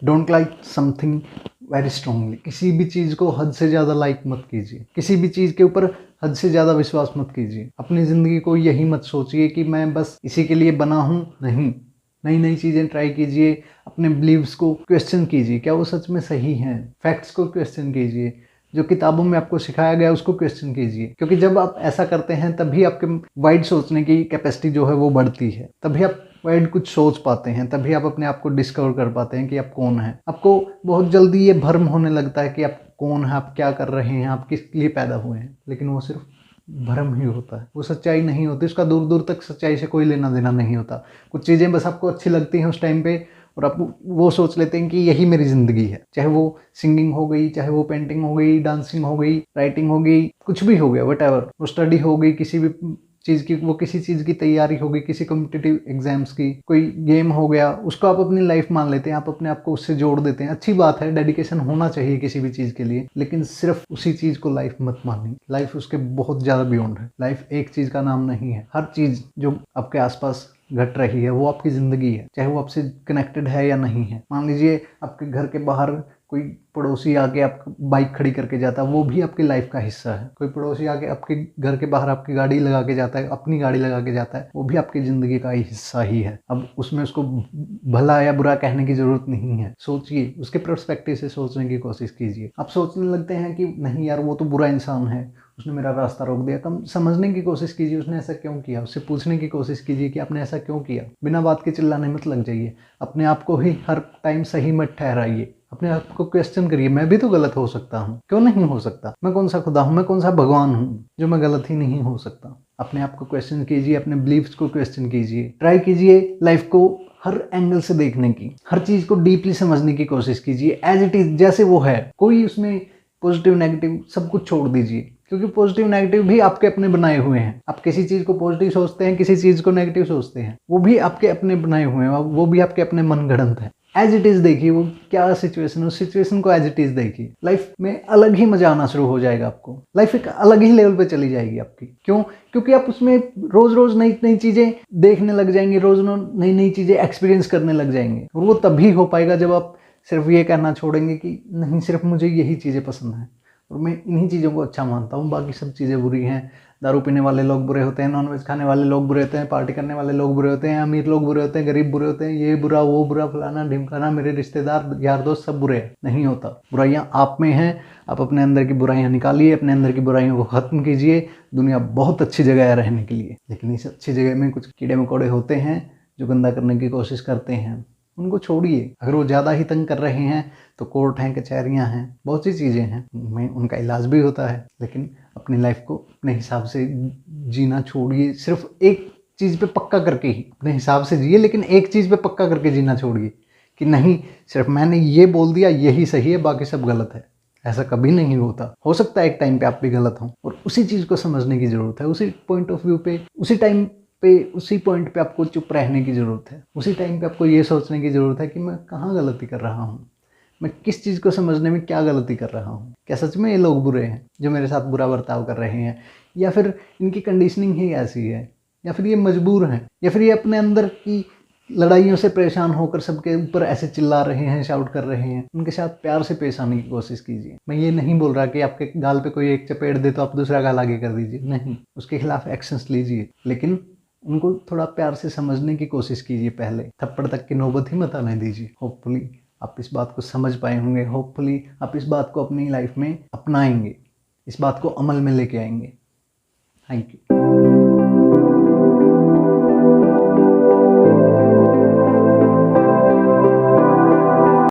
Don't like something very strongly. किसी भी चीज़ को हद से ज़्यादा लाइक मत कीजिए, किसी भी चीज़ के ऊपर हद से ज़्यादा विश्वास मत कीजिए। अपनी ज़िंदगी को यही मत सोचिए कि मैं बस इसी के लिए बना हूँ, नहीं। नई नई चीज़ें ट्राई कीजिए, अपने बिलीव्स को क्वेश्चन कीजिए, क्या वो सच में सही हैं। फैक्ट्स को क्वेश्चन कीजिए, जो किताबों में आपको सिखाया गया उसको क्वेश्चन कीजिए, क्योंकि जब आप ऐसा करते हैं तभी आपके वाइड सोचने की कैपेसिटी जो है वो बढ़ती है, तभी आप वाइड कुछ सोच पाते हैं, तभी आप अपने आप को डिस्कवर कर पाते हैं कि आप कौन हैं। आपको बहुत जल्दी ये भ्रम होने लगता है कि आप कौन हैं, आप क्या कर रहे हैं, आप किस लिए पैदा हुए हैं, लेकिन वो सिर्फ भ्रम ही होता है, वो सच्चाई नहीं होती। उसका दूर दूर तक सच्चाई से कोई लेना देना नहीं होता। कुछ चीज़ें बस आपको अच्छी लगती हैं उस टाइम पे और आप वो सोच लेते हैं कि यही मेरी ज़िंदगी है, चाहे वो सिंगिंग हो गई, चाहे वो पेंटिंग हो गई, डांसिंग हो गई, राइटिंग हो गई, कुछ भी हो गया, व्हाटएवर, वो स्टडी हो गई, किसी भी चीज़ की, वो किसी चीज़ की तैयारी हो गई, किसी कॉम्पिटिटिव एग्जाम्स की, कोई गेम हो गया, उसको आप अपनी लाइफ मान लेते हैं, आप अपने आप को उससे जोड़ देते हैं। अच्छी बात है, डेडिकेशन होना चाहिए किसी भी चीज़ के लिए, लेकिन सिर्फ उसी चीज़ को लाइफ मत मानिए। लाइफ उसके बहुत ज़्यादा बियॉन्ड है। लाइफ एक चीज़ का नाम नहीं है। हर चीज़ जो आपके आसपास घट रही है वो आपकी ज़िंदगी है, चाहे वो आपसे कनेक्टेड है या नहीं है। मान लीजिए आपके घर के बाहर कोई पड़ोसी आके आपकी बाइक खड़ी करके जाता है, वो भी आपकी लाइफ का हिस्सा है। कोई पड़ोसी आके आपके घर के बाहर आपकी गाड़ी लगा के जाता है, अपनी गाड़ी लगा के जाता है, वो भी आपकी ज़िंदगी का ही हिस्सा ही है। अब उसमें उसको भला या बुरा कहने की ज़रूरत नहीं है। सोचिए, उसके पर्सपेक्टिव से सोचने की कोशिश कीजिए। आप सोचने लगते हैं कि नहीं यार वो तो बुरा इंसान है, उसने मेरा रास्ता रोक दिया, कम समझने की कोशिश कीजिए उसने ऐसा क्यों किया। उससे पूछने की कोशिश कीजिए कि आपने ऐसा क्यों किया। बिना बात के चिल्लाने मत लग जाइए। अपने आप को ही हर टाइम सही मत ठहराइए। अपने आप को क्वेश्चन करिए, मैं भी तो गलत हो सकता हूँ, क्यों नहीं हो सकता। मैं कौन सा खुदा हूँ, मैं कौन सा भगवान हूँ जो मैं गलत ही नहीं हो सकता। अपने आप को क्वेश्चन कीजिए, अपने बिलीव्स को क्वेश्चन कीजिए। ट्राई कीजिए लाइफ को हर एंगल से देखने की, हर चीज़ को डीपली समझने की कोशिश कीजिए, एज इट इज़, जैसे वो है। कोई उसमें पॉजिटिव नेगेटिव सब कुछ छोड़ दीजिए, क्योंकि पॉजिटिव नेगेटिव भी आपके अपने बनाए हुए हैं। आप किसी चीज़ को पॉजिटिव सोचते हैं, किसी चीज़ को नेगेटिव सोचते हैं, वो भी आपके अपने बनाए हुए हैं, वो भी आपके अपने मनगढ़ंत हैं। एज इट इज़ देखिए, वो क्या सिचुएशन है, उस सिचुएशन को एज इट इज़ देखिए। लाइफ में अलग ही मजा आना शुरू हो जाएगा आपको। लाइफ एक अलग ही लेवल पे चली जाएगी आपकी। क्यों? क्योंकि आप उसमें रोज़ रोज़ नई नई चीज़ें देखने लग जाएंगे, रोज़ नई नई चीज़ें एक्सपीरियंस करने लग जाएंगे। और वो तभी हो पाएगा जब आप सिर्फ ये कहना छोड़ेंगे कि नहीं, सिर्फ मुझे यही चीज़ें पसंद हैं और मैं इन्हीं चीज़ों को अच्छा मानता हूँ, बाकी सब चीज़ें बुरी हैं। दारू पीने वाले लोग बुरे होते हैं, नॉनवेज खाने वाले लोग बुरे होते हैं, पार्टी करने वाले लोग बुरे होते हैं, अमीर लोग बुरे होते हैं, गरीब बुरे होते हैं, ये बुरा वो बुरा, फलाना ढिमकाना, मेरे रिश्तेदार यार दोस्त सब बुरे हैं। नहीं होता। बुराइयाँ आप में हैं। आप अपने अंदर की बुराइयाँ निकालिए, अपने अंदर की बुराइयों को ख़त्म कीजिए। दुनिया बहुत अच्छी जगह है रहने के लिए, लेकिन इस अच्छी जगह में कुछ कीड़े मकोड़े होते हैं जो गंदा करने की कोशिश करते हैं। उनको छोड़िए। अगर वो ज़्यादा ही तंग कर रहे हैं तो कोर्ट हैं, कचहरियाँ हैं, बहुत सी चीज़ें हैं, उनमें उनका इलाज भी होता है। लेकिन अपनी लाइफ को अपने हिसाब से जीना छोड़िए। सिर्फ एक चीज़ पे पक्का करके ही अपने हिसाब से जिए, लेकिन एक चीज़ पे पक्का करके जीना छोड़िए कि नहीं, सिर्फ मैंने ये बोल दिया यही सही है, बाकी सब गलत है। ऐसा कभी नहीं होता। हो सकता है एक टाइम पे आप भी गलत हों, और उसी चीज़ को समझने की ज़रूरत है। उसी पॉइंट ऑफ व्यू पे, उसी टाइम पे, उसी पॉइंट पे आपको चुप रहने की ज़रूरत है। उसी टाइम पे आपको ये सोचने की ज़रूरत है कि मैं कहाँ गलती कर रहा हूँ, मैं किस चीज़ को समझने में क्या गलती कर रहा हूँ। क्या सच में ये लोग बुरे हैं जो मेरे साथ बुरा बर्ताव कर रहे हैं, या फिर इनकी कंडीशनिंग ही ऐसी है, या फिर ये मजबूर हैं, या फिर ये अपने अंदर की लड़ाइयों से परेशान होकर सबके ऊपर ऐसे चिल्ला रहे हैं, शाउट कर रहे हैं। उनके साथ प्यार से पेश आने की कोशिश कीजिए। मैं ये नहीं बोल रहा कि आपके गाल पे कोई एक चपेट दे तो आप दूसरा गाल आगे कर दीजिए, नहीं, उसके खिलाफ एक्शंस लीजिए, लेकिन उनको थोड़ा प्यार से समझने की कोशिश कीजिए। पहले थप्पड़ तक की नौबत ही मत आने दीजिए। होपफुली आप इस बात को समझ पाए होंगे, होपफुली आप इस बात को अपनी लाइफ में अपनाएंगे, इस बात को अमल में लेके आएंगे। Thank you.